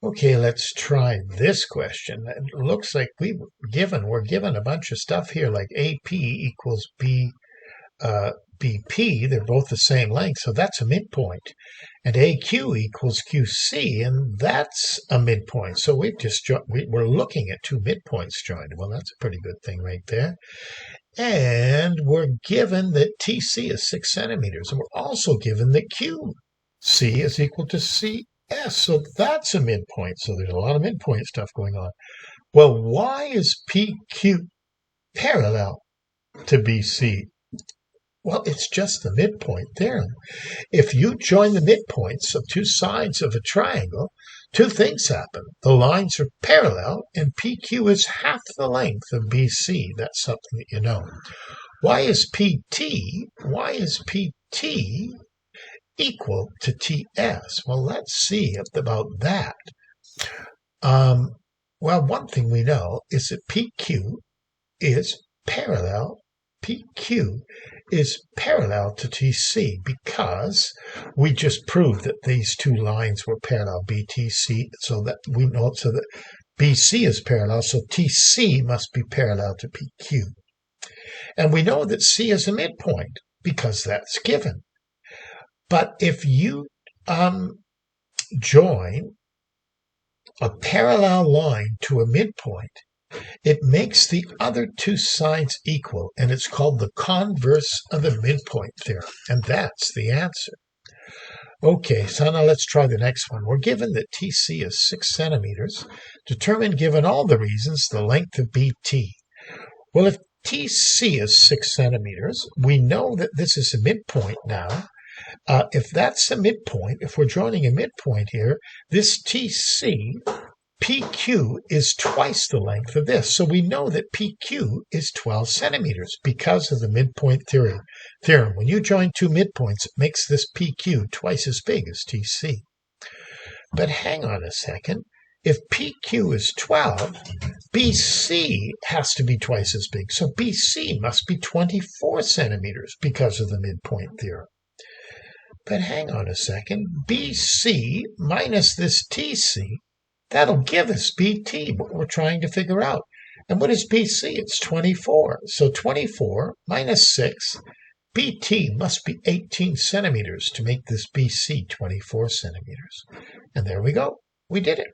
Okay, let's try this question. It looks like we're given a bunch of stuff here, like AP equals BP. They're both the same length, so that's a midpoint. And AQ equals QC, and that's a midpoint. So we're looking at two midpoints joined. Well, that's a pretty good thing right there. And we're given that TC is 6 centimeters, and we're also given that QC is equal to CS. So that's a midpoint. So there's a lot of midpoint stuff going on. Well, why is PQ parallel to BC? Well, it's just the midpoint theorem. If you join the midpoints of two sides of a triangle, two things happen. The lines are parallel, and PQ is half the length of BC. That's something that you know. Why is PT equal to TS? Well, let's see about that. Well, one thing we know is that PQ is parallel to TC because we just proved that these two lines were parallel, BTC, so that we know so that BC is parallel, so TC must be parallel to PQ. And we know that C is a midpoint because that's given. But if you join a parallel line to a midpoint, it makes the other two sides equal, and it's called the converse of the midpoint theorem, and that's the answer. Okay, so now let's try the next one. We're given that TC is 6 centimeters. Determine, given all the reasons, the length of BT. Well, if TC is 6 centimeters, we know that this is a midpoint now. If that's a midpoint, if we're joining a midpoint here, this TC, PQ is twice the length of this. So we know that PQ is 12 centimeters because of the midpoint theorem. When you join two midpoints, it makes this PQ twice as big as TC. But hang on a second. If PQ is 12, BC has to be twice as big. So BC must be 24 centimeters because of the midpoint theorem. But hang on a second. BC minus this TC, that'll give us BT, what we're trying to figure out. And what is BC? It's 24. So 24 minus 6, BT must be 18 centimeters to make this BC 24 centimeters. And there we go. We did it.